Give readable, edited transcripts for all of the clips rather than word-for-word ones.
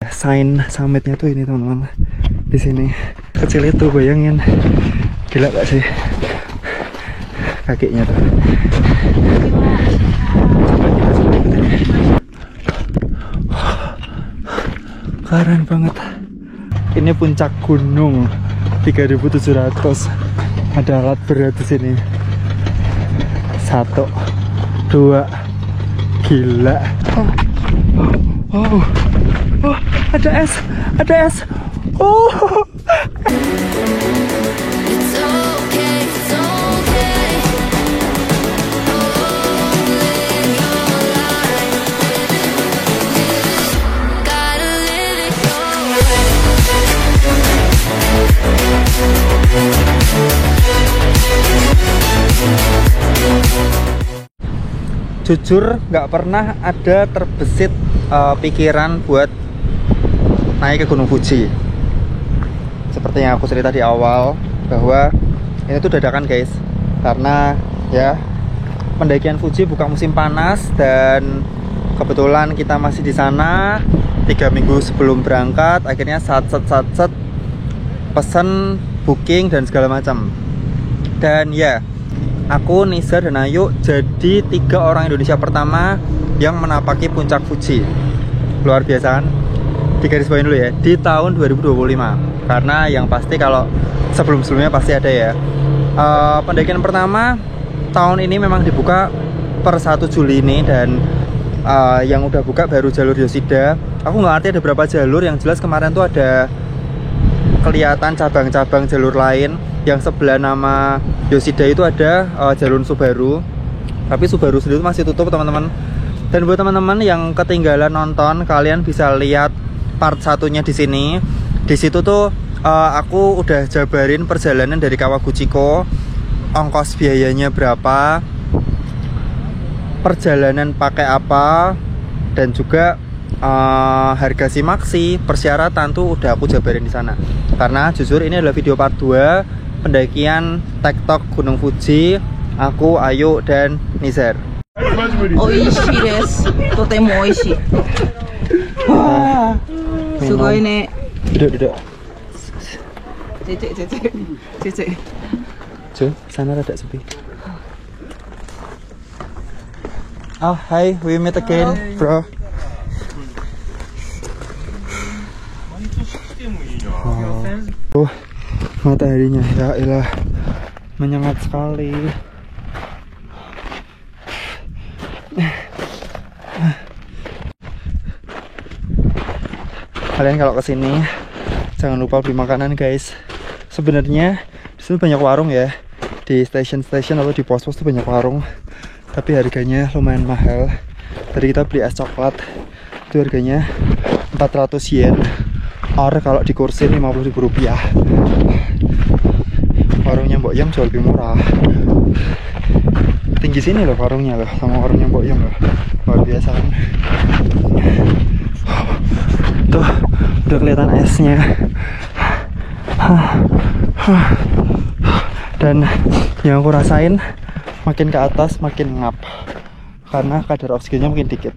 Sign summitnya tuh ini teman-teman, di sini kecil itu, bayangin, gila gak sih kakinya tuh. Coba kita coba ikutin. Keren banget. Ini puncak gunung 3700. Ada alat berat di sini. 1, 2, gila. Oh, ada es, ada es. Oh. Jujur nggak pernah ada terbesit pikiran buat naik ke Gunung Fuji. Seperti yang aku cerita di awal, bahwa ini tuh dadakan guys, karena ya pendakian Fuji buka musim panas, dan kebetulan kita masih di sana 3 minggu sebelum berangkat. Akhirnya sat pesan, booking dan segala macam. Dan ya, aku, Nizar, dan Ayu jadi 3 orang Indonesia pertama yang menapaki puncak Fuji. Luar biasa kan? Digarisbawahi dulu ya, di tahun 2025. Karena yang pasti kalau sebelum-sebelumnya pasti ada ya. Pendakian pertama tahun ini memang dibuka per 1 Juli ini, dan yang udah buka baru jalur Yoshida. Aku nggak ngerti ada berapa jalur, yang jelas kemarin tuh ada kelihatan cabang-cabang jalur lain. Yang sebelah nama Yoshida itu ada jalur Subaru, tapi Subaru sendiri masih tutup teman-teman. Dan buat teman-teman yang ketinggalan nonton, kalian bisa lihat part 1-nya di sini. Di situ tuh aku udah jabarin perjalanan dari Kawaguchiko, ongkos biayanya berapa, perjalanan pakai apa, dan juga harga simaksi, persyaratan tuh udah aku jabarin di sana. Karena jujur ini adalah video part 2 pendakian tektok Gunung Fuji, aku, Ayu, dan Nizar. Oishii desu. Totemo oishii. Wah, sugoi ne. Duduk. Cece. Sana rada sepi. Oh, hi, we meet again, bro. Oh, mataharinya ya elah, menyengat sekali. Kalian kalau kesini jangan lupa beli makanan guys. Sebenarnya di sini banyak warung ya, di station-station atau di pos-pos tuh banyak warung, tapi harganya lumayan mahal. Tadi kita beli es coklat, itu harganya 400 yen, or kalau di kursin 50.000 rupiah. Warungnya Mbok Yam jauh lebih murah. Tinggi sini loh warungnya loh, sama warungnya Mbok Yam loh, luar biasa kan. Tuh udah kelihatan esnya. Dan yang aku rasain, makin ke atas makin ngap, karena kadar oksigennya mungkin dikit.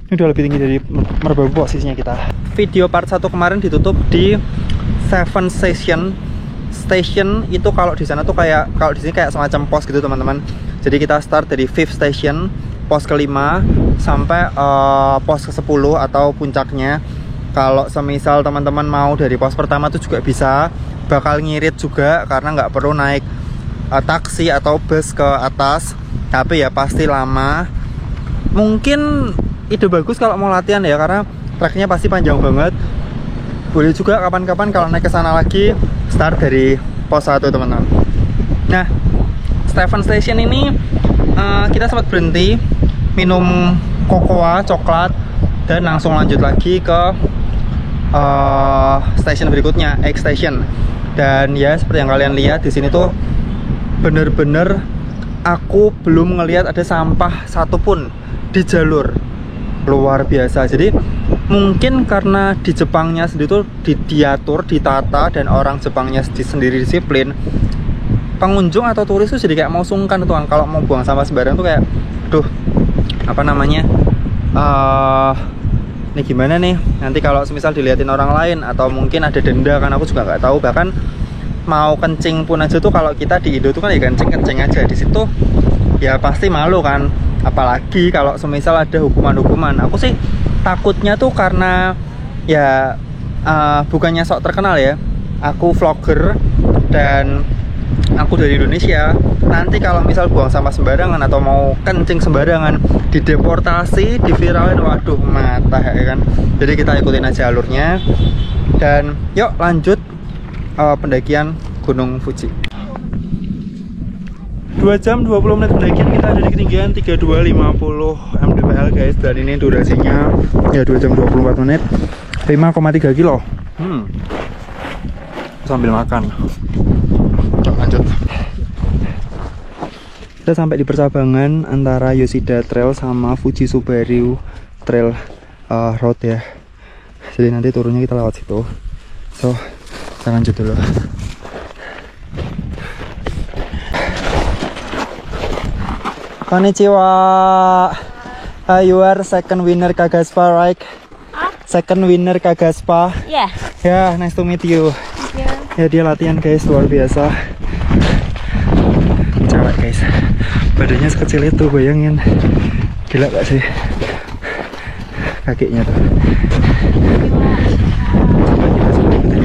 Ini udah lebih tinggi dari merbabu posisinya kita. Video part 1 kemarin ditutup di 7 station itu. Kalau di sana tuh kayak, kalau di sini kayak semacam pos gitu teman-teman. Jadi kita start dari 5th station, pos ke-5 sampai pos ke-10 atau puncaknya. Kalau semisal teman-teman mau dari pos pertama tuh juga bisa, bakal ngirit juga karena nggak perlu naik taksi atau bus ke atas, tapi ya pasti lama. Mungkin ide bagus kalau mau latihan ya, karena treknya pasti panjang banget. Boleh juga kapan-kapan kalau naik ke sana lagi, start dari pos 1 teman-teman. Nah, 7 station ini kita sempat berhenti minum kokoa, coklat, dan langsung lanjut lagi ke station berikutnya, X station. Dan ya seperti yang kalian lihat di sini tuh bener-bener aku belum ngelihat ada sampah satupun di jalur, luar biasa. Jadi mungkin karena di Jepangnya sendiri tuh diatur, ditata, dan orang Jepangnya sendiri disiplin, pengunjung atau turis tuh jadi kayak mau sungkan tuh kan kalau mau buang sampah sembarangan tuh kayak, duh, apa namanya, ini gimana nih nanti kalau semisal dilihatin orang lain atau mungkin ada denda, kan aku juga nggak tahu. Bahkan mau kencing pun aja tuh kalau kita di Indo tuh kan ya kencing aja, di situ ya pasti malu kan, apalagi kalau semisal ada hukuman. Aku sih takutnya tuh karena ya bukannya sok terkenal ya, aku vlogger dan aku dari Indonesia. Nanti kalau misal buang sampah sembarangan atau mau kencing sembarangan, dideportasi, diviralin, waduh mata ya kan. Jadi kita ikutin aja alurnya dan yuk lanjut pendakian Gunung Fuji. 2 jam 20 menit pendakian, kita ada di ketinggian 3250 mdpl guys, dan ini durasinya ya 2 jam 24 menit 5,3 kilo. Sambil makan. Yuk, lanjut. Kita sampai di percabangan antara Yoshida Trail sama Fuji Subaru Trail Road ya. Jadi nanti turunnya kita lewat situ. So, kita lanjut dulu. Konnichiwa. You are second winner Kagaspa, right? Second winner Kagaspa. Yeah. Yeah, nice to meet you. Ya dia latihan guys, luar biasa. Cewek guys, badannya sekecil itu, bayangin. Gila gak sih kakinya tuh. Coba kita coba ikutin.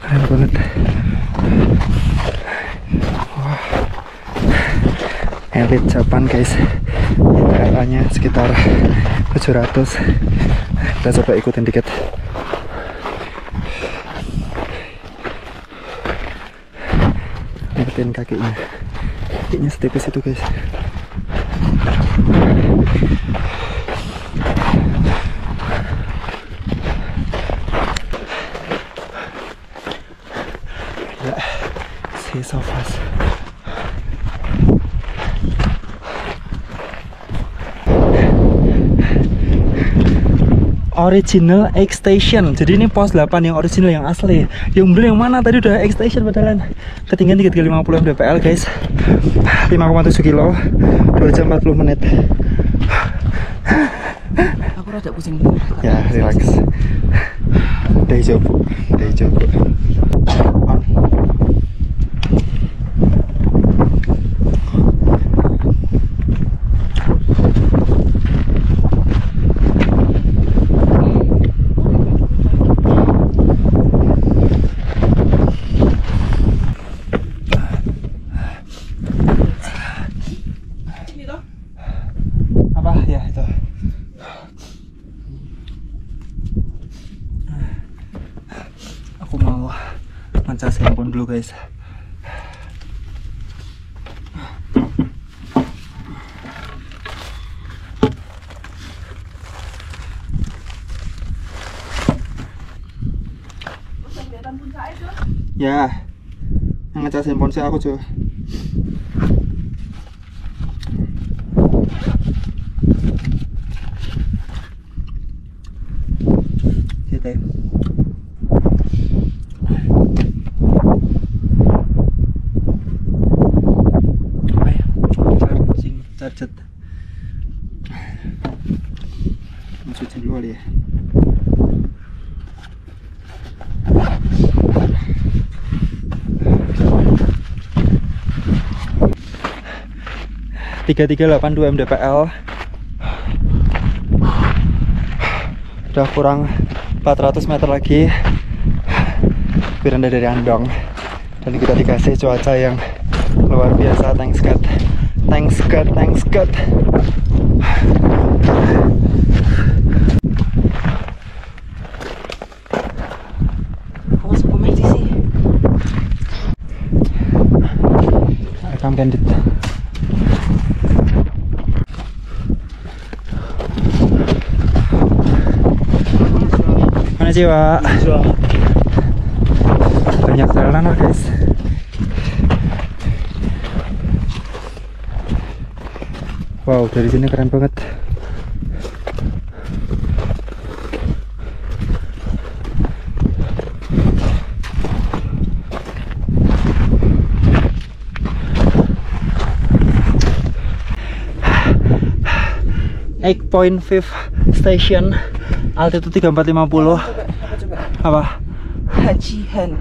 Keren banget. Wah, elit Japan guys. LA-nya sekitar 700. Kita coba ikutin dikit. Ikutin kakinya setipis itu guys. Gila, see so fast. Original X Station. Jadi ini pos 8 yang original, yang asli. Yang bener yang mana? Tadi udah X Station padahal. Ketinggian 3350 mdpl guys. 5,7 kilo. 2 jam 40 menit. Aku rada pusing. Ya, relax. Daijoubu. On. Ngecas handphone dulu guys. Ya, yang ngecas handphone saya aku coba. Gitu. Charger. Masukin dulu kali ya. (3382 mdpl). Udah kurang 400 meter lagi beranda dari Andong, dan kita dikasih cuaca yang luar biasa. Thanks God. Awas komedi sih. Rekam candid. Konnichiwa. Banyak jalanan guys. Wow, dari sini keren banget. 8.5 station, altitude 3450. Coba. Apa? Hajihan.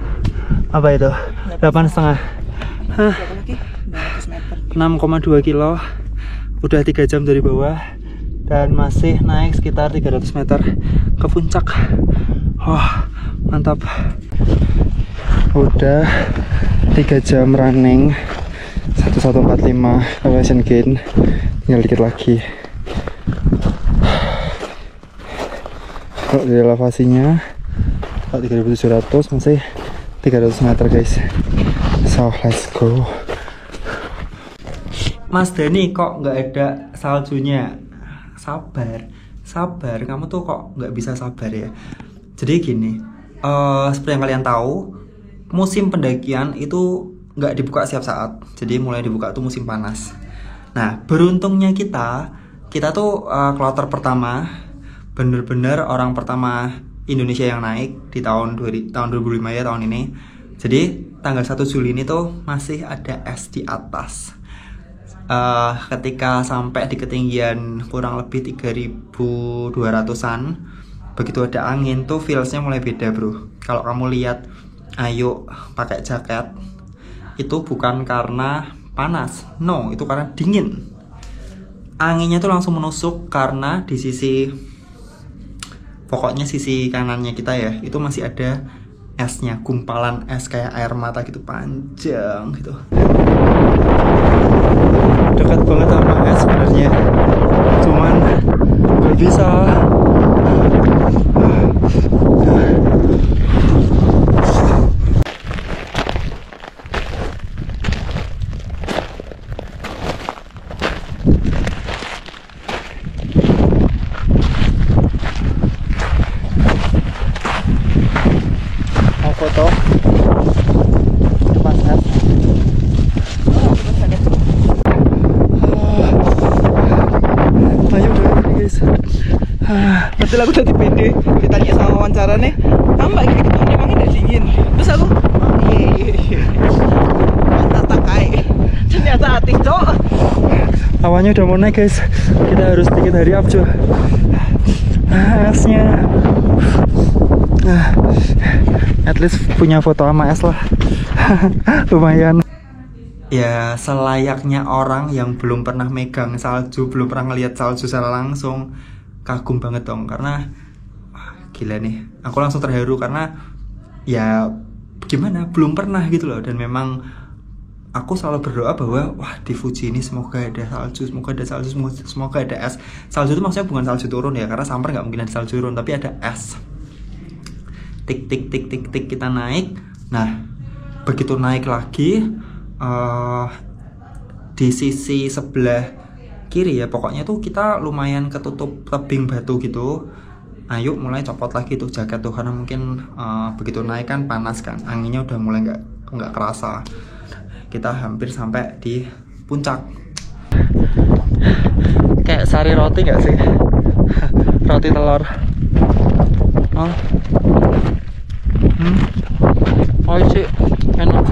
Apa itu? 8,5. Hah? Berapa lagi? 200 meter. 6,2 kilo. Udah 3 jam dari bawah dan masih naik sekitar 300 meter ke puncak. Wah, mantap. Udah 3 jam running 1145 elevation gain, tinggal dikit lagi. Kalau di elevasinya 3700, masih 300 meter guys. So let's go. Mas Dani, kok nggak ada saljunya? Sabar, sabar. Kamu tuh kok nggak bisa sabar ya? Jadi gini, seperti yang kalian tahu, musim pendakian itu nggak dibuka setiap saat. Jadi mulai dibuka tuh musim panas. Nah, beruntungnya kita tuh kloter pertama, bener-bener orang pertama Indonesia yang naik di tahun 2005 ya, tahun ini. Jadi tanggal 1 Juli ini tuh masih ada es di atas. Ketika sampai di ketinggian kurang lebih 3200-an, begitu ada angin tuh feelsnya mulai beda bro. Kalau kamu lihat Ayu pakai jaket, itu bukan karena panas, no, itu karena dingin. Anginnya tuh langsung menusuk karena di sisi, pokoknya sisi kanannya kita ya, itu masih ada esnya, gumpalan es kayak air mata gitu, panjang gitu. Dekat banget sama es sebenarnya, cuman gak bisa. Mau foto depan es. Ayo udah guys. Betul, aku udah di PD, ditanya sama wawancara nih, kamu mbak gitu emangnya gak dingin? Terus aku, iya mata takai, ternyata hati cok. Awannya udah mau naik guys, kita harus dikit hari up cuy. Esnya at least punya foto sama es lah. Lumayan. Ya selayaknya orang yang belum pernah megang salju, belum pernah ngeliat salju secara langsung, kagum banget dong. Karena gila nih, aku langsung terharu karena ya gimana, belum pernah gitu loh. Dan memang aku selalu berdoa bahwa wah di Fuji ini semoga ada salju, semoga ada salju, semoga ada es. Salju itu maksudnya bukan salju turun ya, karena summer nggak mungkin ada salju turun, tapi ada es. Tik tik tik tik tik kita naik. Nah begitu naik lagi, di sisi sebelah kiri ya, pokoknya tuh kita lumayan ketutup tebing batu gitu. Ayo mulai copot lagi tuh jaket tuh, karena mungkin begitu naik kan panas kan, anginnya udah mulai nggak kerasa. Kita hampir sampai di puncak. Kayak sari roti nggak sih? Roti telur. Oh, oh sih enak.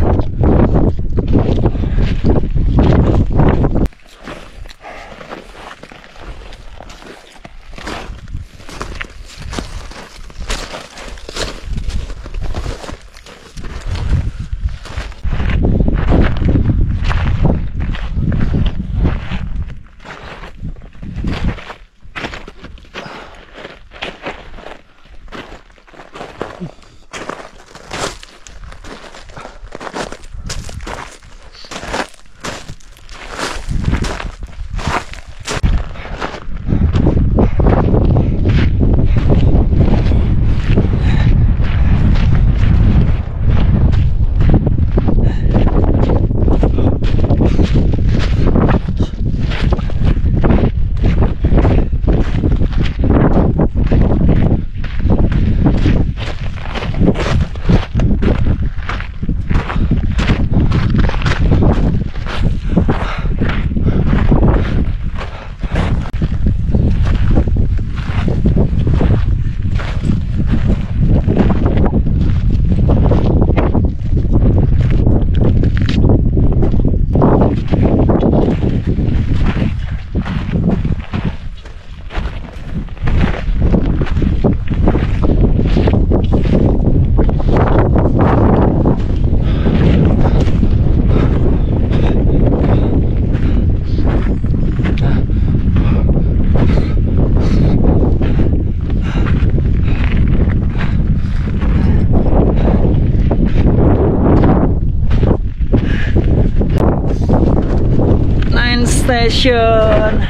Station.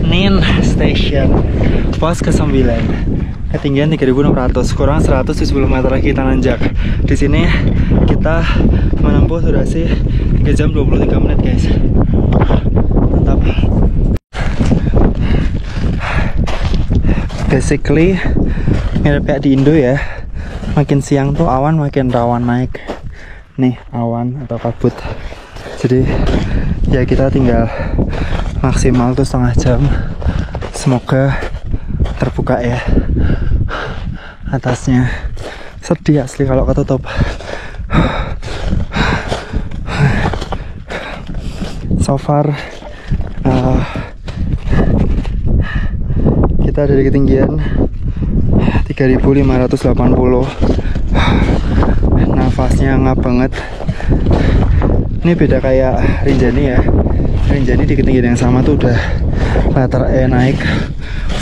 Nin Station. Pos ke-9. Ketinggian 3.600, kurang 170 meter lagi kita nanjak. Di sini kita menempuh durasi 3 jam 23 menit, guys. Mantap. Basically mirip kayak di Indo ya. Makin siang tuh awan makin rawan naik. Nih awan atau kabut. Jadi ya kita tinggal maksimal tuh setengah jam. Semoga terbuka ya atasnya. Sedih asli kalau ketutup. So far kita ada di ketinggian 3.580. Nafasnya ngap banget. Ini beda kayak Rinjani ya. Rinjani di ketinggian yang sama tuh udah letter E naik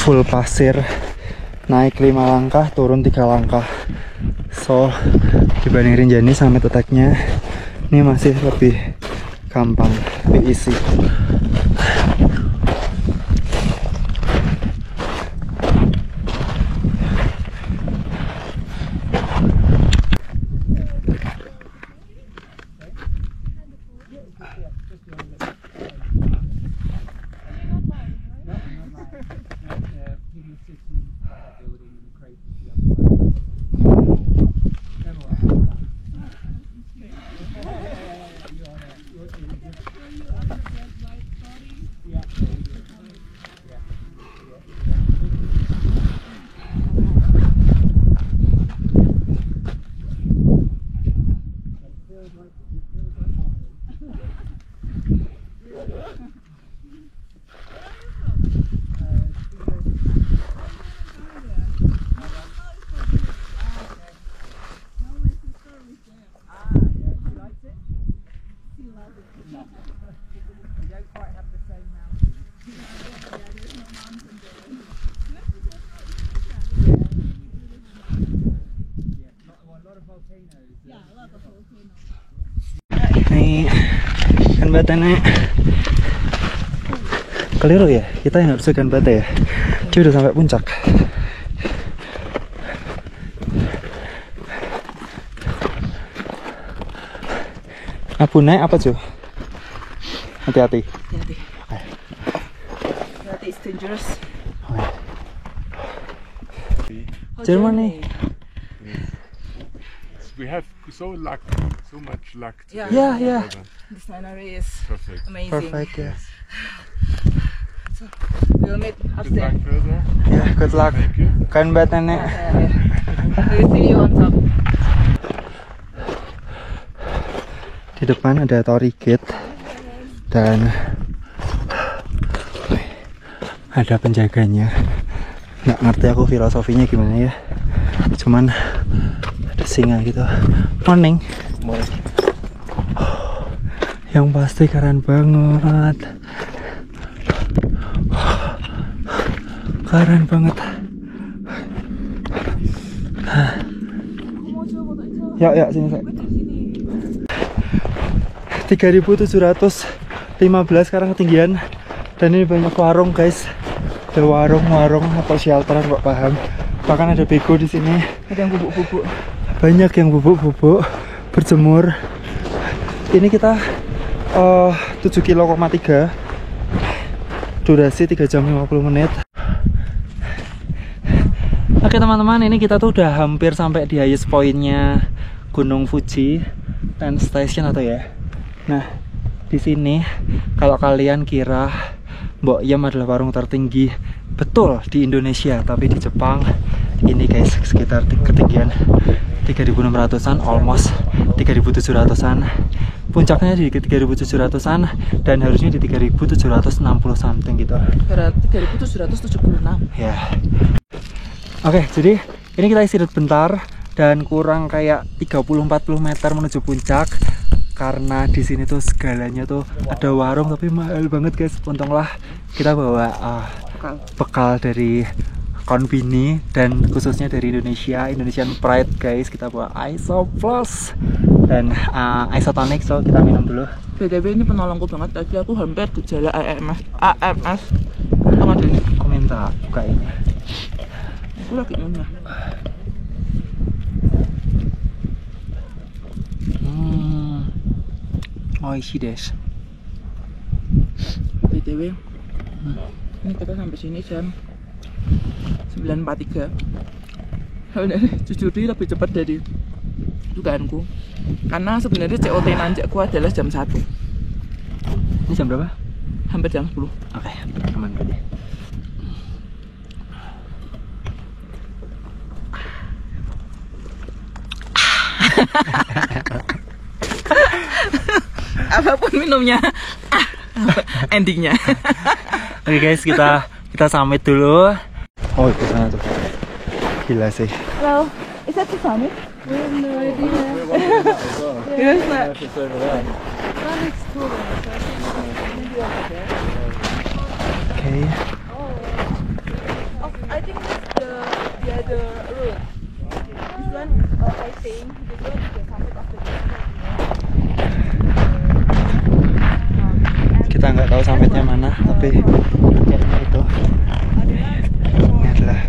full pasir, naik 5 langkah turun 3 langkah. So dibanding Rinjani sama teteknya ini masih lebih gampang, lebih easy. Nih kan batanya keliru ya, kita yang harus gan bata ya. Dia udah sampai puncak. Abu naik apa cuy? Hati-hati. Hati-hati. Hati-hati, it's dangerous. Germany. We have so much luck today. Yeah. The scenery is Perfect. amazing. Perfect ya. So, we'll meet Good upstairs. luck further. Ya, good luck. Thank you. Kan batanya. We'll see you on top. Di depan ada Torii Gate dan ada penjaganya. Nggak ngerti aku filosofinya gimana ya. Cuman ada singa gitu. Morning. Yang pasti keren banget. Keren banget. Ya sini saya. 3.715 sekarang ketinggian. Dan ini banyak warung guys. Ada warung atau shelteran kok paham. Bahkan ada bego di sini. Ada yang bubuk-bubuk. Banyak yang bubuk-bubuk berjemur. Ini kita 7,3 km. Durasi 3 jam 50 menit. Oke teman-teman, ini kita tuh udah hampir sampai di highest point-nya Gunung Fuji dan station atau ya. Nah, di sini kalau kalian kira Mbok Yam adalah warung tertinggi, betul di Indonesia, tapi di Jepang ini guys sekitar ketinggian 3.600-an, almost 3.700-an. Puncaknya di 3.700-an dan harusnya di 3.760 something gitu. 3.776. Ya. Oke, jadi ini kita istirahat bentar dan kurang kayak 30-40 meter menuju puncak. Karena di sini tuh segalanya tuh ada warung tapi mahal banget guys. Untunglah kita bawa bekal dari Konbini dan khususnya dari Indonesia, Indonesian Pride guys. Kita bawa ISO Plus dan isotonic, so kita minum dulu. BTW ini penolongku banget, tadi aku hampir gejala AMS. Tengah deh. Aku minta buka ini. Aku lagi nyonya. Oishi desu. BTW ini kita sampai sini jam 9.43. Jujur dia lebih cepat dari dugaanku, karena sebenarnya COT nanjakku adalah jam 1. Ini jam berapa? Hampir jam 10. Oke, aman berarti. Apapun minumnya, endingnya. Oke guys, kita summit dulu. Oh itu sana tuh, gila sih. Hello, is that the summit? We have no idea. Yes, sir. That looks cool. So I think maybe over there. Okay. I think that's the other route. This one, I think, this one is the summit of the Kita nggak tahu summitnya mana, tapi kayaknya itu. Ini adalah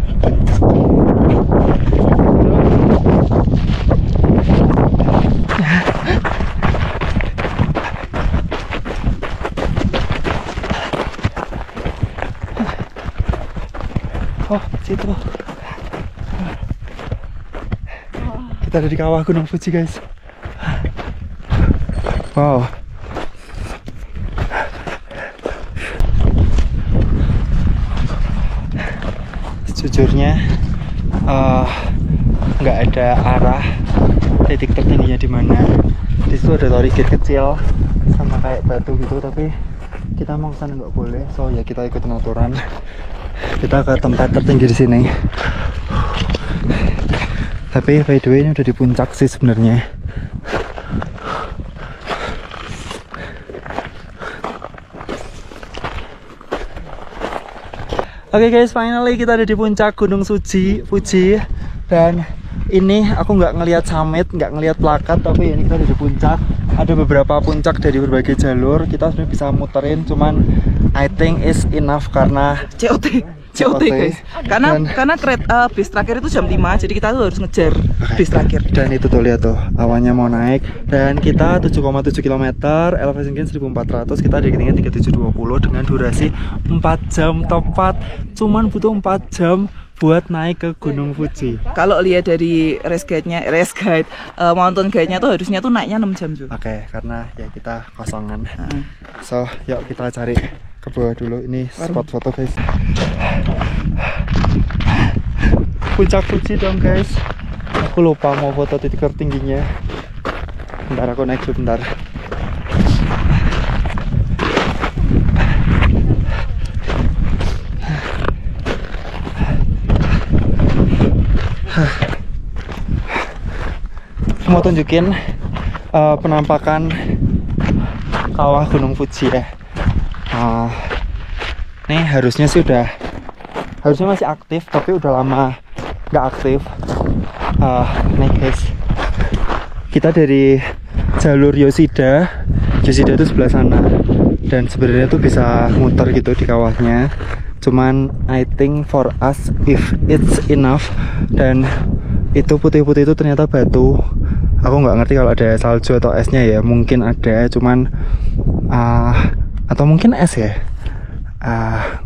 oh, situ. Kita ada di kawah Gunung Fuji, guys. Wow. Sejujurnya nggak ada arah titik tertingginya di mana. Di situ ada torii gate kecil sama kayak batu gitu, tapi kita mau kesana nggak boleh, so ya kita ikut aturan. Kita ke tempat tertinggi di sini. Tapi by the way ini udah di puncak sih sebenarnya. Oke guys, finally kita ada di puncak Gunung Fuji. Dan ini aku nggak ngelihat summit, nggak ngelihat plakat, tapi ini kita ada di puncak. Ada beberapa puncak dari berbagai jalur. Kita sebenarnya bisa muterin, cuman I think is enough karena COT guys. Karena kereta bis terakhir itu jam 5, jadi kita tuh harus ngejar bis terakhir. Dan itu tuh lihat tuh, awannya mau naik. Dan kita 7,7 km, elevation gain 1400. Kita ada di ketinggian 3720 dengan durasi 4 jam tepat. Cuman butuh 4 jam buat naik ke Gunung Fuji. Kalau lihat dari race guide, mountain guide-nya tuh harusnya tuh naiknya 6 jam juga. Oke, karena ya kita kosongan. So, yuk kita cari ke bawah dulu. Ini spot foto guys. Puncak Fuji dong guys. Aku lupa mau foto titik tertingginya. Bentar aku naik dulu bentar. Mau tunjukin penampakan kawah Gunung Fuji ya. Nih harusnya masih aktif, tapi udah lama nggak aktif. Nih guys, kita dari jalur Yoshida itu sebelah sana, dan sebenarnya tuh bisa muter gitu di kawahnya. Cuman I think for us if it's enough. Dan itu putih-putih itu ternyata batu. Aku nggak ngerti kalau ada salju atau esnya ya, mungkin ada, cuman atau mungkin es ya.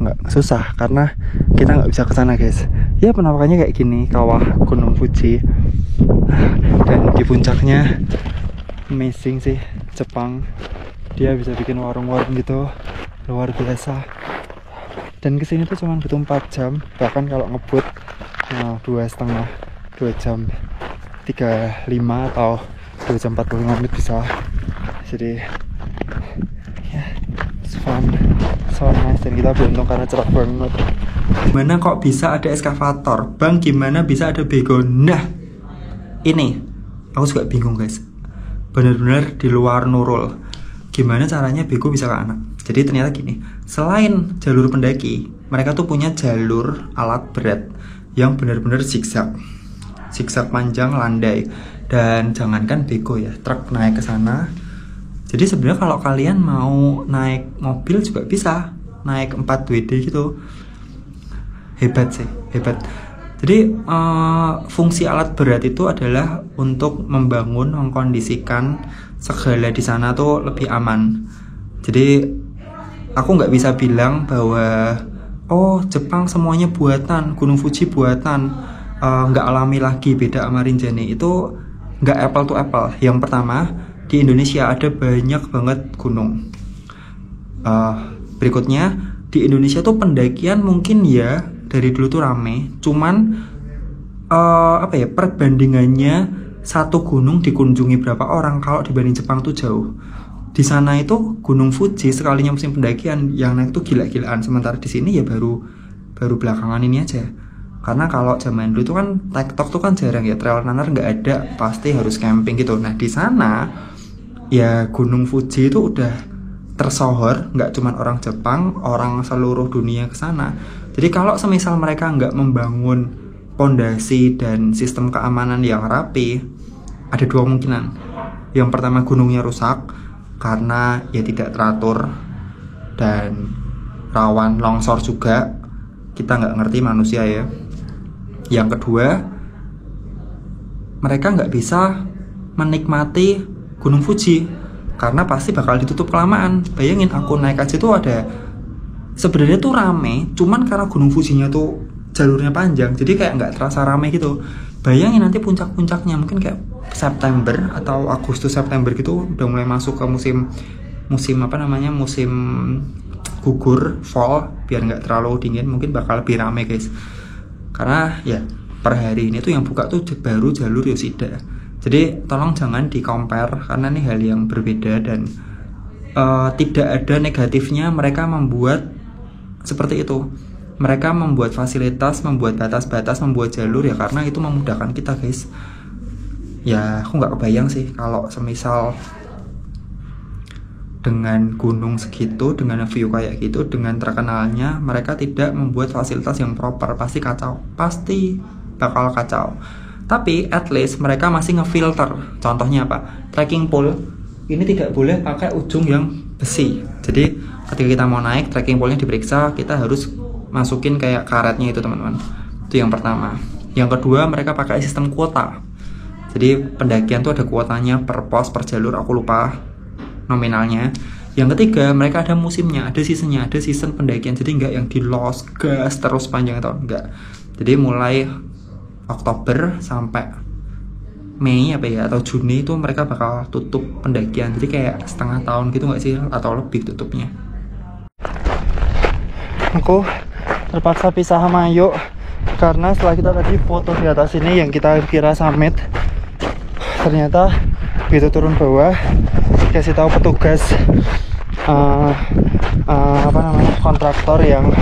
Nggak susah karena kita nggak bisa ke sana guys. Ya penampakannya kayak gini, kawah Gunung Fuji. Dan di puncaknya amazing sih, Jepang. Dia bisa bikin warung-warung gitu, luar biasa. Dan kesini tuh cuma butuh 4 jam, bahkan kalau ngebut 2 jam 35 atau 2 jam 45 menit bisa. Jadi ya, it's fun, so nice. Dan kita beruntung karena cerah banget. Gimana kok bisa ada eskavator? Bang, gimana bisa ada bego? Nah, ini aku juga bingung guys. Bener-bener di luar nurul. gimana caranya bego bisa ke anak. Jadi ternyata gini, selain jalur pendaki, mereka tuh punya jalur alat berat yang benar-benar zigzag panjang, landai. Dan jangankan bego ya, truk naik ke sana. Jadi sebenarnya kalau kalian mau naik mobil juga bisa, naik 4 WD gitu. Hebat sih, hebat. Jadi fungsi alat berat itu adalah untuk membangun, mengkondisikan segala di sana tuh lebih aman. Jadi aku nggak bisa bilang bahwa oh Jepang semuanya buatan, Gunung Fuji buatan, nggak alami lagi, beda sama Rinjani. Itu nggak apple to apple. Yang pertama, di Indonesia ada banyak banget gunung. Berikutnya, di Indonesia tuh pendakian mungkin ya dari dulu tuh rame, cuman perbandingannya satu gunung dikunjungi berapa orang kalau dibanding Jepang tuh jauh. Di sana itu Gunung Fuji sekalinya musim pendakian yang naik tuh gila-gilaan, sementara di sini ya baru belakangan ini aja. Karena kalau zaman dulu tuh kan TikTok tuh kan jarang ya, trail runner nggak ada, pasti harus camping gitu. Nah di sana ya Gunung Fuji itu udah tersohor, nggak cuma orang Jepang, orang seluruh dunia ke sana. Jadi kalau semisal mereka nggak membangun pondasi dan sistem keamanan yang rapi, ada dua kemungkinan. Yang pertama, gunungnya rusak karena ya tidak teratur dan rawan longsor juga. Kita nggak ngerti manusia ya. Yang kedua, mereka nggak bisa menikmati Gunung Fuji karena pasti bakal ditutup kelamaan. Bayangin aku naik aja tuh ada, sebenarnya tuh rame, cuman karena Gunung Fujinya tuh jalurnya panjang, jadi kayak nggak terasa rame gitu. Bayangin nanti puncak-puncaknya mungkin kayak September atau Agustus September gitu, udah mulai masuk ke musim gugur, fall, biar nggak terlalu dingin, mungkin bakal lebih rame guys. Karena ya per hari ini tuh yang buka tuh baru jalur Yoshida. Jadi tolong jangan di-compare karena ini hal yang berbeda dan tidak ada negatifnya mereka membuat seperti itu. Mereka membuat fasilitas, membuat batas-batas, membuat jalur ya karena itu memudahkan kita guys. Ya aku nggak kebayang sih kalau semisal dengan gunung segitu, dengan view kayak gitu, dengan terkenalnya mereka tidak membuat fasilitas yang proper, pasti kacau, pasti bakal kacau. Tapi at least mereka masih ngefilter. Contohnya apa? Trekking pole ini tidak boleh pakai ujung yang besi. Jadi ketika kita mau naik, trekking pole-nya diperiksa, kita harus masukin kayak karetnya itu teman-teman. Itu yang pertama. Yang kedua, mereka pakai sistem kuota. Jadi pendakian tuh ada kuotanya per pos, per jalur, aku lupa nominalnya. Yang ketiga, mereka ada musimnya, ada seasonnya, ada season pendakian. Jadi nggak yang di lost gas terus panjang tahun, nggak. Jadi mulai Oktober sampai Mei atau Juni itu mereka bakal tutup pendakian. Jadi kayak setengah tahun gitu nggak sih, atau lebih tutupnya. Aku terpaksa pisah sama Ayu karena setelah kita tadi foto di atas ini yang kita kira summit, ternyata begitu turun bawah dikasih tahu petugas kontraktor yang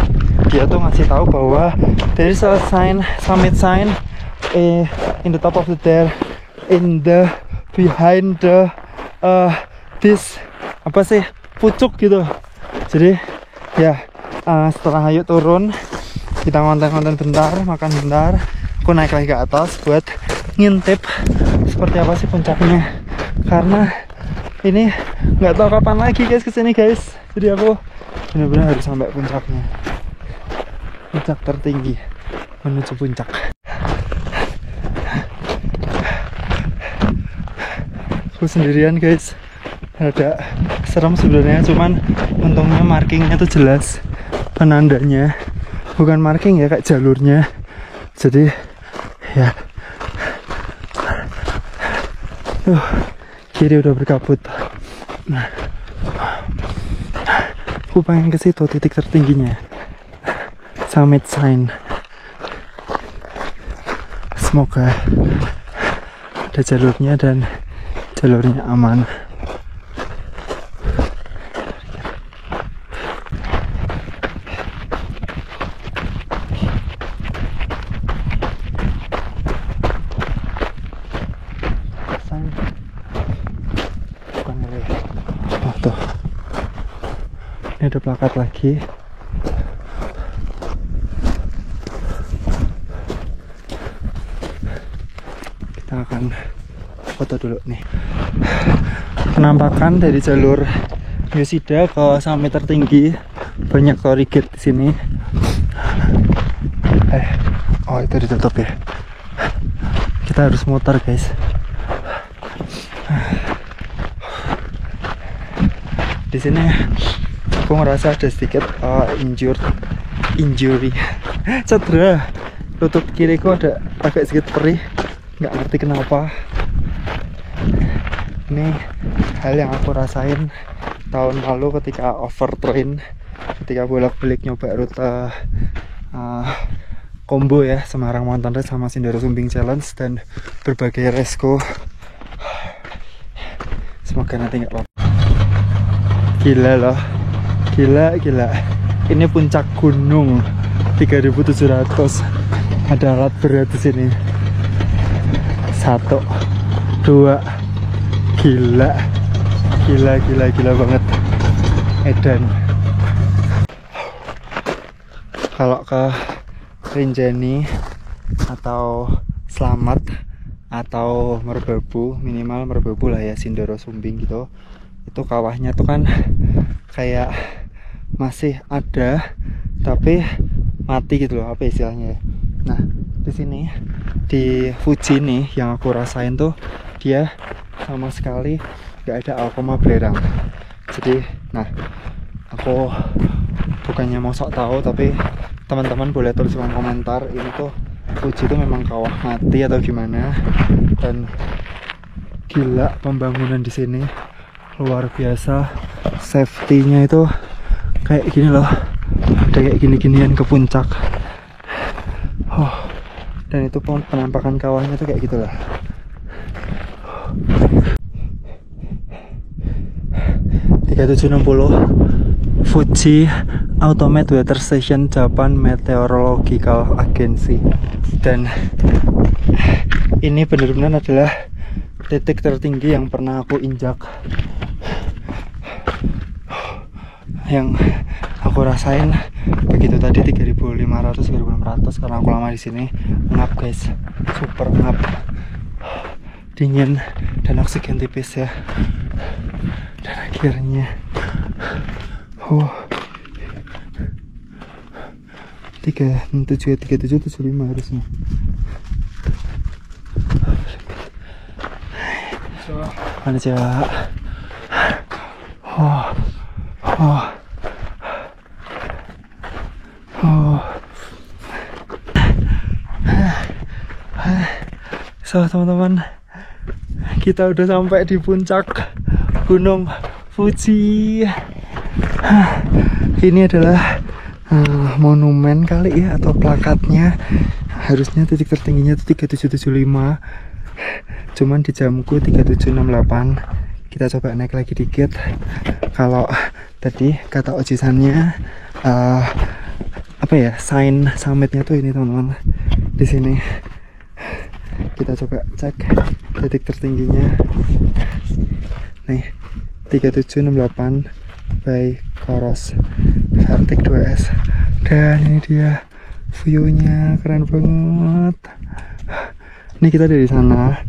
dia tuh ngasih tahu bahwa there is a sign, summit sign in the top of the there, in the behind the this pucuk gitu. Jadi ya setelah Ayu turun, kita ngonten-ngonten bentar, makan bentar, aku naik lagi ke atas buat ngintip seperti apa sih puncaknya. Karena ini nggak tahu kapan lagi guys kesini guys. Jadi aku benar-benar harus sampai puncaknya, puncak tertinggi, menuju puncak. Aku sendirian guys, ada serem sebenarnya, cuman untungnya markingnya tuh jelas, penandanya bukan marking ya, kayak jalurnya. Jadi ya kiri udah berkabut. Nah, aku pengen ke situ titik tertingginya, summit sign. Semoga ada jalurnya dan jalurnya aman. Bukan tuh. Ini ada plakat lagi. Kita akan foto dulu nih. Penampakan dari jalur Yosida ke summit tertinggi, banyak corrugate di sini. Oh itu ditutup ya. Kita harus muter guys. Di sini aku ngerasa ada sedikit injury, cedera. Lutut kiriku ada agak sedikit perih, nggak ngerti kenapa. Ini hal yang aku rasain tahun lalu ketika overtrain, ketika bolak-balik nyoba rute combo ya, Semarang Mountain Race sama Sindoro Sumbing Challenge dan berbagai resco. Semoga nanti nggak apa-apa. Gila loh, gila. Ini puncak gunung 3.700. Ada alat berat di sini. 1, 2, gila banget. Edan. Kalau ke Rinjani atau Slamet atau Merbabu, minimal Merbabu lah ya, Sindoro Sumbing gitu, itu kawahnya tuh kan kayak masih ada tapi mati gitu loh, apa istilahnya ya. Nah di sini di Fuji nih yang aku rasain tuh dia sama sekali nggak ada alkoma belerang. Jadi nah aku bukannya mau sok tahu, tapi teman-teman boleh tuliskan komentar ini tuh Fuji itu memang kawah mati atau gimana. Dan gila pembangunan di sini luar biasa, safety-nya itu kayak gini loh, ada kayak gini-ginian ke puncak. Dan itu penampakan kawahnya tuh kayak gitulah. Fuji Automated Weather Station, Japan Meteorological Agency. Dan ini benar-benar adalah titik tertinggi yang pernah aku injak, yang aku rasain begitu tadi 3.500 3.600 karena aku lama di sini. Ngap guys, super ngap, dingin dan oksigen tipis ya. Dan akhirnya 3775 harusnya. Konnichiwa. So teman-teman, kita udah sampai di puncak Gunung Fuji. Ini adalah monumen kali ya, atau plakatnya. Harusnya titik tertingginya itu 3775, cuman di jamku 3768. Kita coba naik lagi dikit. Kalau tadi kata Ojisannya apa ya, sign summitnya tuh ini teman-teman, di sini. Kita coba cek titik tertingginya nih, 3768 by Koros Vertik 2S. Dan ini dia view-nya, keren banget. Ini kita dari sana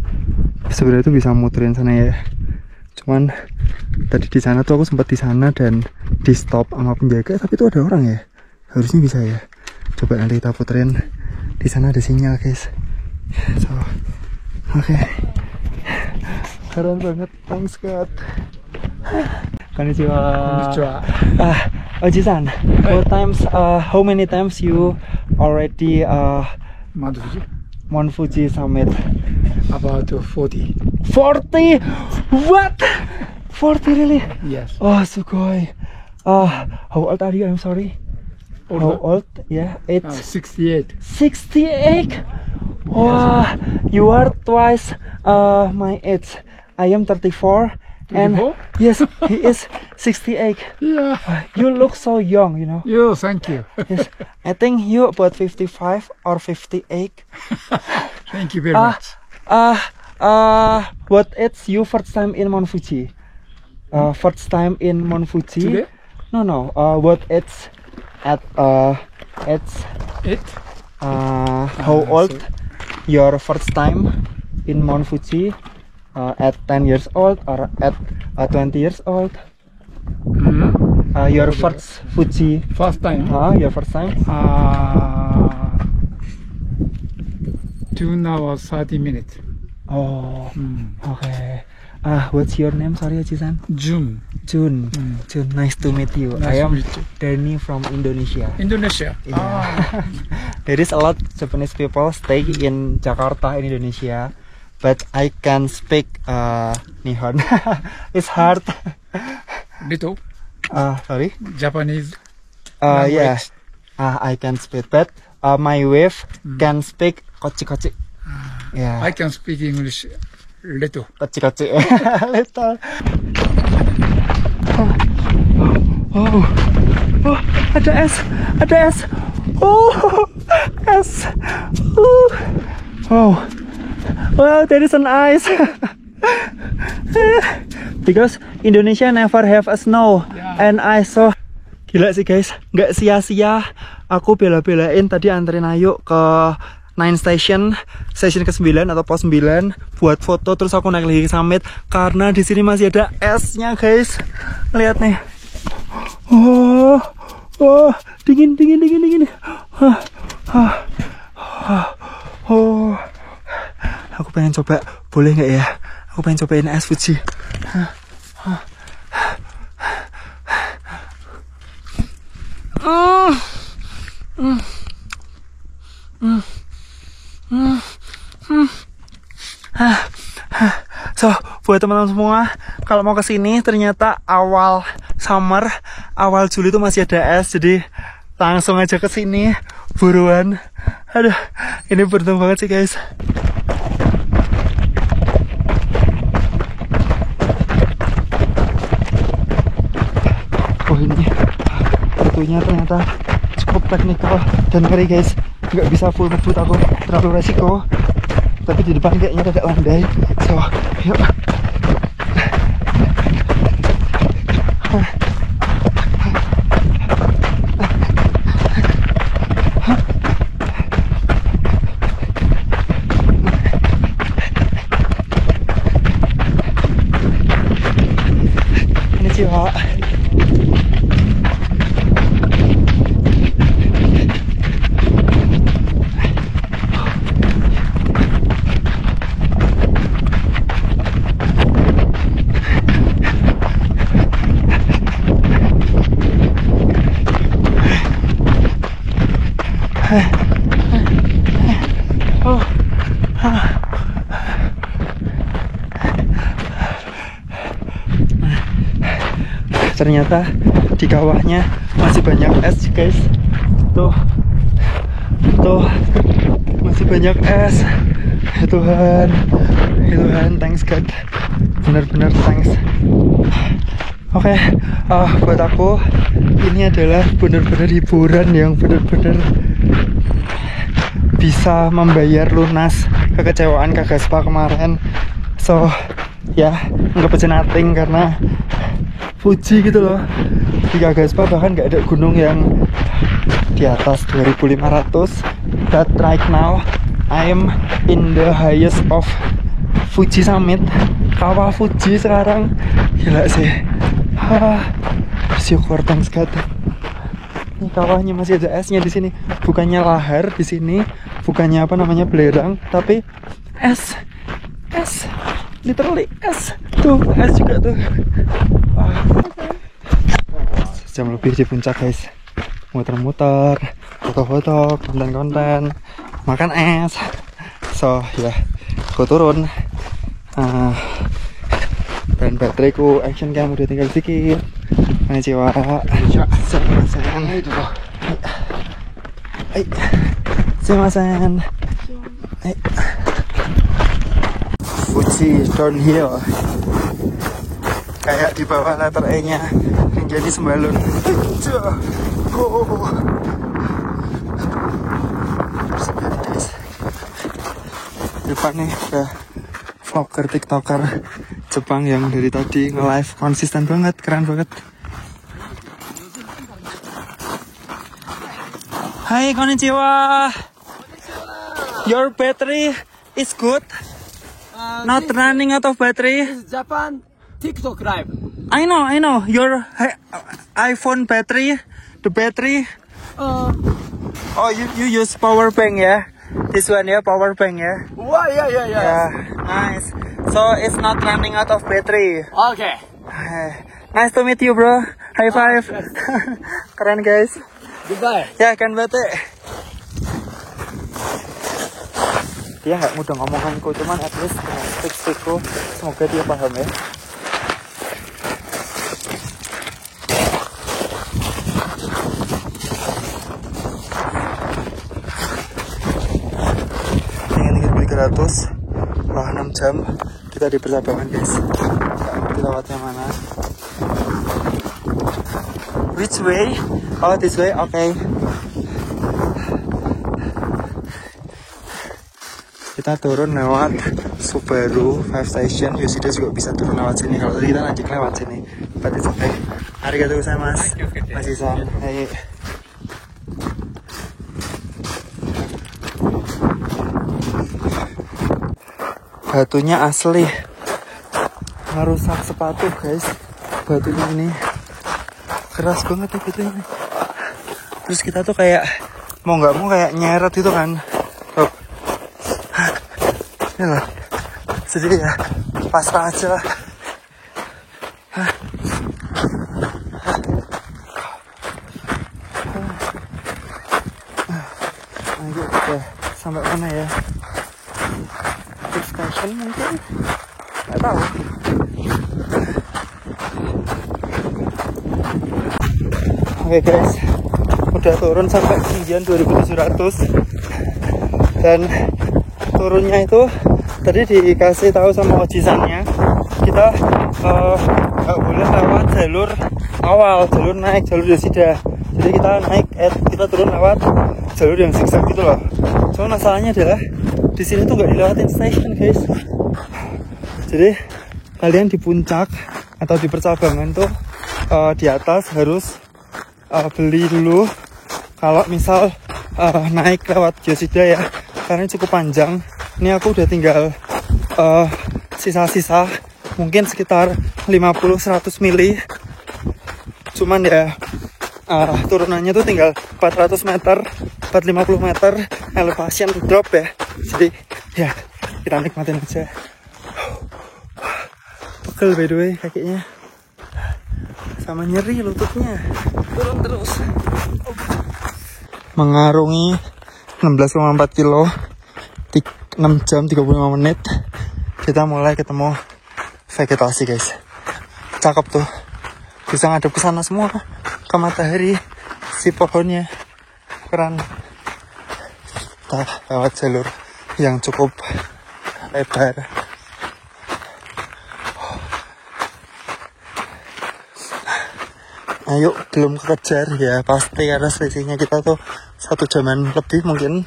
sebenarnya tuh bisa muterin sana ya, cuman tadi di sana tuh aku sempat di sana dan di stop sama penjaga, tapi tuh ada orang ya, harusnya bisa ya. Coba nanti kita puterin. Di sana ada sinyal guys. So oke. Keren banget, thanks God. Konnichiwa. Oji-san, how many times you already Mount Fuji summit? About 40. 40? What? 40 really? Yes. Oh, sugoi. How old are you? I'm sorry. How old? Yeah, it's 68. 68. Wow, you are twice my age. I am 34. And 34? yes, he is 68. Yeah. You look so young, you know. Yeah, thank you. Yes, I think you about 55 or 58. Thank you very much. What it's you first time in Mount Fuji? First time in Mount Fuji? Today? No. What it's at it's It? how old your first time in Mount Fuji? At 10 years old or at 20 years old? Your first Fuji. First time? Your first time? 2 hours 30 minutes. Oh, okay. What's your name? Sorry, Ajisan. June. June. June. Nice to meet you. Nice I am to meet you. Danny from Indonesia. Indonesia. There is a lot Japanese people stay in Jakarta in Indonesia, but I can speak Nihon. It's hard. Little Sorry. Japanese. Yeah. I can speak, but my wife can speak kochi. Yeah. I can speak English little. Kochi. Little. Oh, ada es. Oh, es. Oh, well, there is an ice. Because Indonesia never have a snow, and I saw. Gila sih guys, nggak sia-sia aku bela-belain tadi anterin Ayu ke 9 station ke-9 atau pos 9 buat foto, terus aku naik lagi ke summit karena di sini masih ada esnya guys. Lihat nih. Oh, dingin. Oh, aku pengen coba, boleh nggak ya? Aku pengen cobain es Fuji. So, buat teman-teman semua, kalau mau kesini ternyata awal summer, awal Juli itu masih ada es, jadi langsung aja kesini, buruan. Aduh, ini beruntung banget sih guys. Oh ini, tentunya ternyata cukup teknikal dan ngeri guys. Nggak bisa full ngebut aku, terlalu resiko. Tapi di depan kayaknya ada landai. So, yuk. Ini jiwa. Ternyata di kawahnya masih banyak es guys. Tuh masih banyak es. Ya Tuhan, thanks God, benar-benar thanks. Oke, buat aku ini adalah benar-benar hiburan yang benar-benar bisa membayar lunas kekecewaan Kak Gaspa kemarin. So ya, nggak pejenating karena Fuji gitu loh. Di Kak Gaspa bahkan nggak ada gunung yang di atas 2500. But right now I'm in the highest of Fuji summit, kawah Fuji sekarang. Gila sih. Bersyukur, thanks God. Ini kawahnya masih ada esnya di sini. Bukannya lahar di sini, bukannya apa namanya belerang, tapi es. Literally es. Tuh, es juga tuh. Jam lebih di puncak guys. Muter-muter, foto-foto, konten-konten, makan es. So ya, aku turun. Dan bateraiku action cam udah tinggal sedikit. Konnichiwa. Sumimasen. Fuji downhill. Kayak di bawah letter E-nya menjadi sembalun. Guys. Depan nih ada vlogger tiktoker Jepang yang dari tadi nge-live konsisten banget, keren banget. Hai, konnichiwa. Your battery is good. Not running out of battery. Japan TikTok live. I know. Your iPhone battery, the battery. Oh, you use power bank ya? This one ya, power bank ya? Wah, yeah. Yeah, nice. So it's not running out of battery. Okay. Nice to meet you, bro. High five. Keren guys. Goodbye. Ya kan bete. Dia nggak mudah ngomonganku, cuman at least dengan speak-speakku semoga dia paham ya. Tinggal 300 lah 6 jam kita di percabangan guys. Kita lewatnya mana? Which way? Oh, this way. Okay. Kita turun lewat Subaru 5 Station. Yoshida juga bisa turun lewat sini. Kalau tadi kita lanjut lewat sini. Berarti sampai. Arigatou gozaimasu. Masih san. Hai. Batunya asli. Ngerusak sepatu guys. Batunya ini keras banget ya batunya. Terus kita tuh kayak mau nggak mau kayak nyeret gitu kan. Oh. Ini loh, jadi ya pasrah aja lah. Ayo kita sampai mana ya? Station mungkin? Nggak tahu. Oke guys, udah turun sampai ketinggian 2700 dan turunnya itu tadi dikasih tahu sama ojisannya kita nggak boleh lewat jalur awal, jalur naik, jalur Yoshida. Jadi kita naik, kita turun lewat jalur yang zigzag gitu loh. Cuma masalahnya adalah di sini tuh nggak dilewatin station guys. Jadi kalian di puncak atau di percabangan tuh di atas harus beli dulu kalau misal naik lewat Yoshida ya, karena cukup panjang. Ini aku udah tinggal sisa-sisa mungkin sekitar 50-100 mili. Cuman ya turunannya tuh tinggal 400 meter, 450 meter elevation drop ya. Jadi ya kita nikmatin aja. Pegel by the way kakinya, sama nyeri lututnya. Turun terus. Mengarungi 16,4 kilo 6 jam 35 menit kita mulai ketemu vegetasi guys. Cakep tuh, bisa ngadep ke sana semua, ke matahari, si pohonnya keren. Kita lewat jalur yang cukup lebar. Ayo, belum kekejar ya pasti karena selisihnya kita tuh 1 jaman lebih mungkin.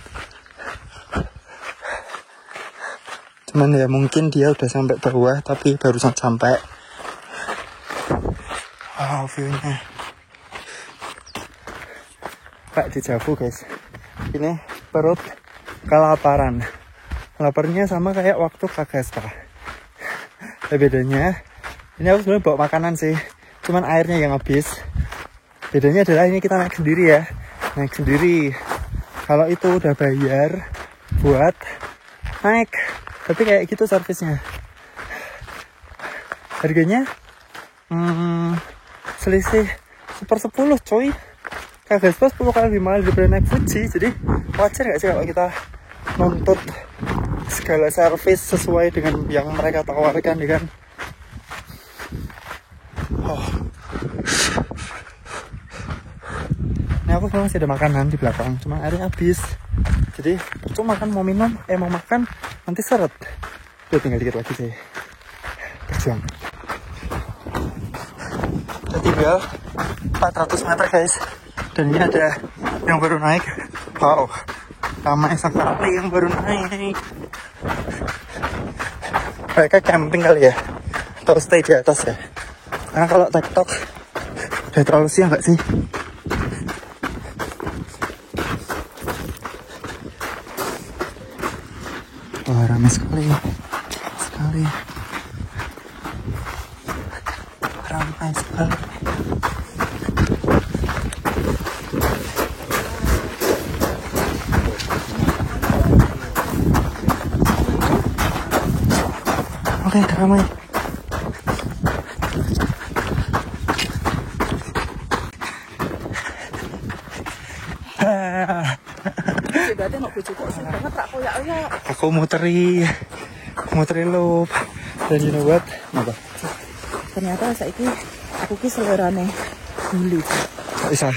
Cuman ya mungkin dia udah sampai bawah tapi barusan sampai. Wow, view-nya Pak Dejavu guys. Ini perut kelaparan. Laparnya sama kayak waktu Kagasta. Bedanya ini aku sebenarnya bawa makanan sih, cuman airnya yang habis. Bedanya adalah ini kita naik sendiri ya, naik sendiri. Kalau itu udah bayar buat naik, tapi kayak gitu servisnya. Harganya selisih 1/10 coy. Kagasta 10 kali lebih mahal daripada naik Fuji. Jadi wajar gak sih kalau kita nuntut segala servis sesuai dengan yang mereka tawarkan ya kan. Ini aku sebenarnya masih ada makanan di belakang, cuma airnya habis. Jadi percuma kan mau minum, mau makan nanti seret. Udah tinggal dikit lagi sih. Berjuang. Udah tinggal 400 meter guys. Dan ini ada yang baru naik. Wow, sama sekali yang baru naik. Mereka camping kali ya, atau stay di atas ya. Karena kalau TikTok udah terlalu siang gak sih? ramai sekali. Ramai sekali. Oke, ramai. Berarti nak bojoku sing banget rak koyak-koyak. Aku muteri loop. Dan you know what? Apa? Ternyata saiki aku ki selerane bule. Kok bisa?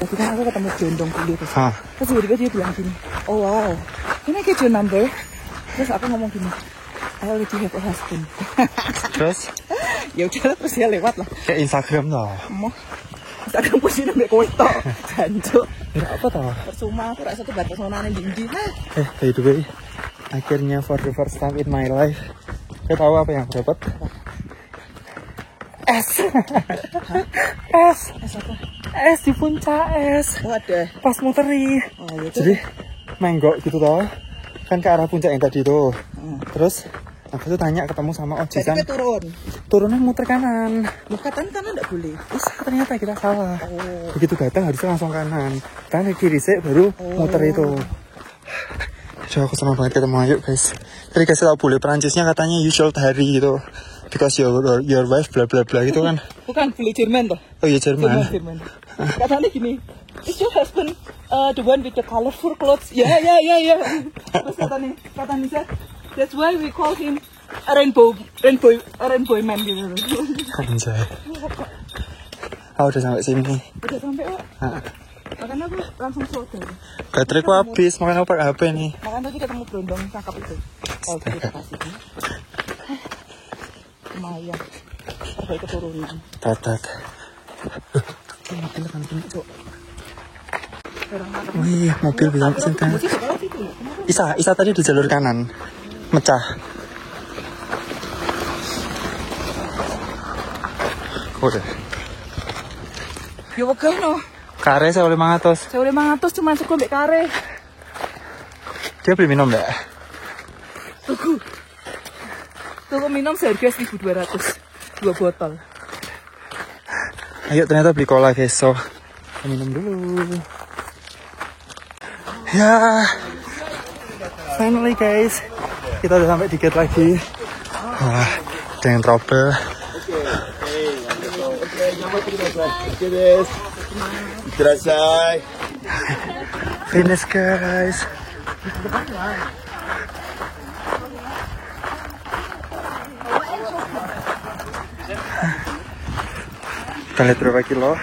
Tapi kan aku ketemu gendong bule terus. Hah? Terus tiba-tiba dia bilang gini, oh wow, can I get your number? Terus aku ngomong gini, I already have a husband. Terus? Ya udah terus dia lewat lah. Kayak Instagram toh. Mau Instagram posisi nambah kowe tok. Jancuk. Ya apa toh? Percuma aku rasa tuh batas nonane ndi-ndi. By the way, akhirnya for the first time in my life, kau tahu apa yang aku dapat? Es. Es apa? Es di puncak es. Waduh. Pas muteri. Oh, ya Jadi menggok gitu toh. Kan ke arah puncak yang tadi tuh. Terus aku tuh tanya ketemu sama ojisan. jadi turun. Turunnya muter kanan. Bukan kanan enggak boleh. Ternyata kita salah. Oh. Begitu datang harusnya langsung kanan. Karena kiri sih baru muter itu. Jadi aku senang banget ketemu Ayu guys. Tadi kasih tau bule Perancisnya katanya you should hurry gitu. Because your wife bla bla bla gitu kan. Bukan beli Jerman toh. Oh iya Jerman. Jerman. Katanya gini, is your husband the one with the colorful clothes? Ya. Terus kata Nisa, that's why we call him a rainbow man gitu. Anjay. Udah sampai sini. Udah sampai kok. Makanya aku langsung slow down. Bateraiku habis, makanya aku pakai HP nih. Makanya tadi ketemu berondong cakep itu. Oh, kita kasih. Lumayan. Terbaik keturunan. Tatat. Mobil kan kena cok. Wih, mobil bisa kesini. Isa tadi di jalur kanan. Mecah. Udah. Ya wegah no. Kare saya oleh 500. Saya udah 500 cuma cukup mbek kare. Dia beli minum enggak? Tuku minum seharga 1.200. 2 botol. Ayo ternyata beli cola guys, so minum dulu. Ya, finally guys, kita udah sampai di gate lagi. Wah, dengan trouble. Finish guys. Kita lihat berapa kilo.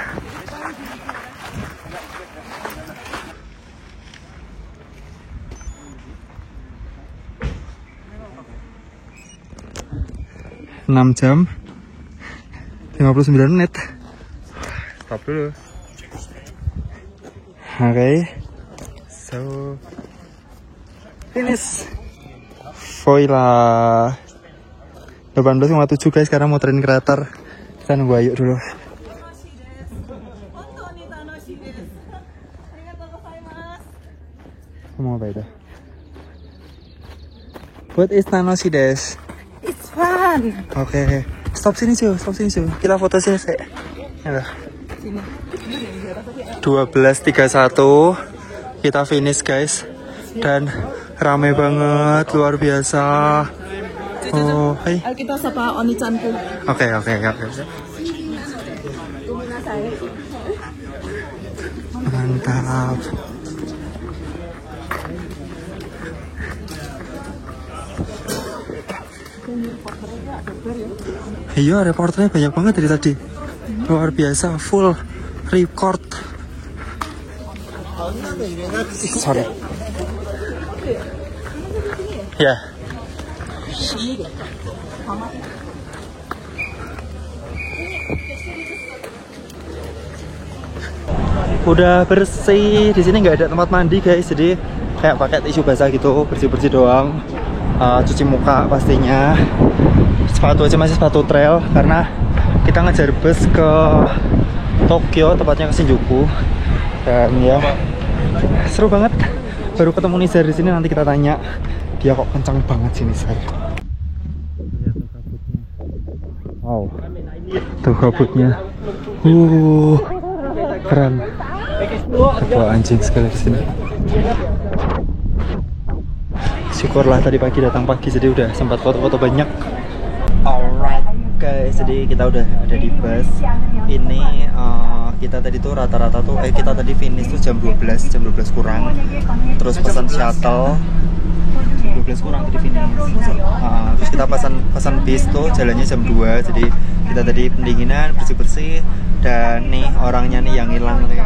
Enam jam 59 menit. Stop dulu. Oke. So finish. Voila. 18,7 guys, sekarang muterin krater. Kita nunggu Ayu dulu. Ngomong apa itu? What is Tanoshi des? It's fun. Oke. Stop sini cuy, kita foto sini sih. Ya. 12.31 kita finish guys. Dan rame banget, luar biasa. Oh, hai. Ayo kita sapa Oni-chanku. Oke. Mantap. Iya, reporternya banyak banget dari tadi. Luar biasa, full record. Sorry. Ya. Udah bersih, di sini nggak ada tempat mandi guys, jadi kayak pakai tisu basah gitu, bersih-bersih doang. Cuci muka pastinya. Sepatu aja masih sepatu trail karena kita ngejar bus ke Tokyo, tepatnya ke Shinjuku. Dan ya seru banget. Baru ketemu Nizar di sini, nanti kita tanya Dia kok kencang banget sini Sar. Wow, tuh kabutnya. Keren. Wah, anjing sekali di sini. Syukurlah tadi pagi datang pagi, jadi udah sempat foto-foto banyak. Alright guys, jadi kita udah ada di bus. Ini kita tadi tuh rata-rata tuh kita tadi finish tuh jam 12 kurang. Terus pesan shuttle 12 kurang tadi finish. Terus kita pesan bis tuh jalannya jam 2. Jadi kita tadi pendinginan, bersih-bersih. Dan nih orangnya nih yang hilang nih.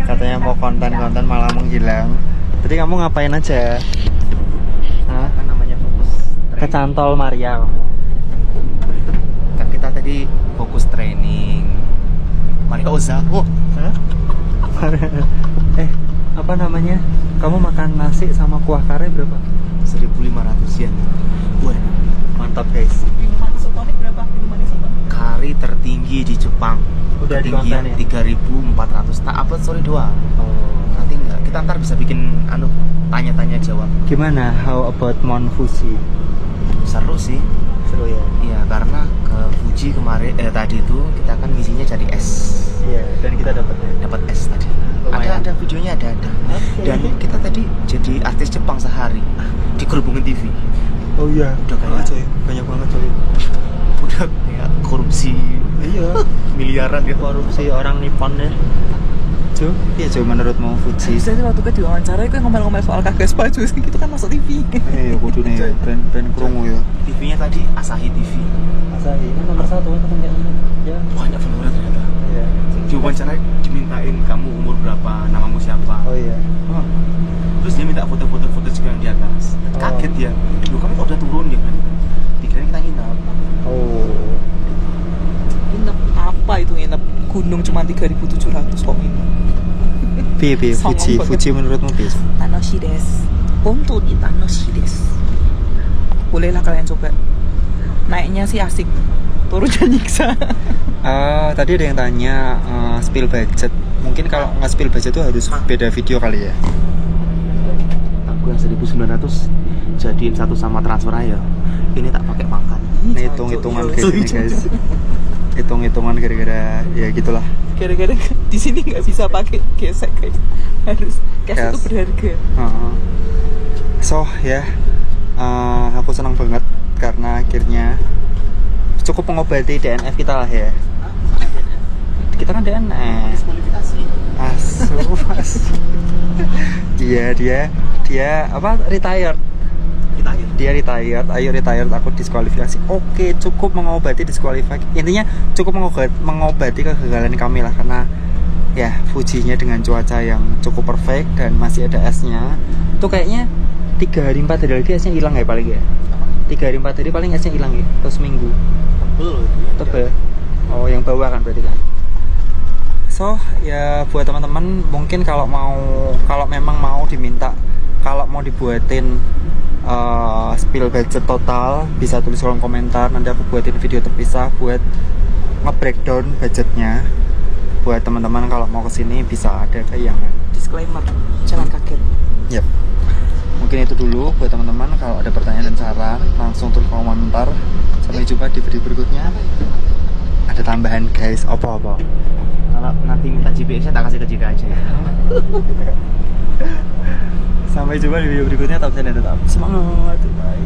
Katanya mau konten malah menghilang. Tadi kamu ngapain aja? Hah? Kan namanya fokus kecantol Maria. Kan kita tadi fokus training. Maria Oza. Apa namanya? Kamu makan nasi sama kuah kare berapa? 1.500 yen. Wah, Mantap guys. minuman isotonik berapa? Minuman isotonik. Kari tertinggi di Jepang. Udah ketinggian dikonten 3.400. Tak upload story doang. Nanti enggak. Kita ntar bisa bikin tanya-tanya jawab. Gimana? How about Mount Fuji? Seru sih. Seru ya? Iya, karena ke Fuji kemarin tadi itu kita kan misinya jadi es. Iya, dan kita Dapat es tadi. Lumayan. Ada videonya ada. Dan kita tadi jadi artis Jepang sehari di kerubungan TV. Oh iya, Udah kayak coy, banyak banget coy. udah kayak korupsi Iya, miliaran gitu. korupsi orang Nippon ya. Jo, iya Jo menurutmu Fuji? Jadi waktu itu diwawancara itu ngomel-ngomel soal kagas baju gitu kan masuk TV. Kudune ya, ben krungu ya. TV-nya tadi Asahi TV. Asahi kan nomor 1 kan katanya. Ya. Banyak follower ternyata. Iya. Diwawancara dimintain kamu umur berapa, namamu siapa. Oh iya. Terus dia minta foto-foto juga yang di atas. Kaget ya. Loh, kamu kok udah turun ya kan? Dikirain kita nginap. Oh. Nginep apa itu nginep? Gunung cuma 3.700 kok nginep. Piye Songong banget. Fuji menurutmu piye? Tanoshi desu. Hontou ni tanoshi desu. Bolehlah kalian coba. Naiknya sih asik. Turunnya nyiksa. Tadi ada yang tanya spill budget. Mungkin kalau nggak spill budget tuh harus beda video kali ya. Aku yang 1.900 jadiin satu sama transfer aja. Ini tak pakai makan. Ini hitung-hitungan kayak gini guys. Hitung-hitungan gara-gara ya gitulah. Gara-gara di sini nggak bisa pakai gesek guys. Harus cash itu berharga. So ya, aku senang banget karena akhirnya cukup mengobati DNF kita lah ya. Kita kan DNF. Diskualifikasi. Asu. Iya dia apa retired. Dia retired, ayo retired, aku diskualifikasi. Oke, cukup mengobati diskualifikasi. Intinya cukup mengobati kegagalan kami lah karena ya Fujinya dengan cuaca yang cukup perfect dan masih ada esnya. Tuh kayaknya 3 hari 4 hari lagi esnya hilang ya paling ya. 3 hari 4 hari paling esnya hilang ya. Terus seminggu. Tebel itu ya. Tebel. Oh, yang bawah kan berarti kan. So, ya buat teman-teman mungkin kalau memang mau diminta, kalau mau dibuatin spill budget total, bisa tulis kolom komentar, nanti aku buatin video terpisah buat nge-breakdown budgetnya. Buat teman-teman kalau mau kesini bisa ada tayangan. Disclaimer, jangan kaget. Yep. Mungkin itu dulu buat teman-teman. Kalau ada pertanyaan dan saran langsung tulis kolom komentar. Sampai jumpa di video berikutnya. Ada tambahan guys, apa-apa. Kalau nanti minta GPS-nya tak kasih ke Jika aja ya. Sampai jumpa di video berikutnya. Tetap sehat dan tetap semangat. Bye.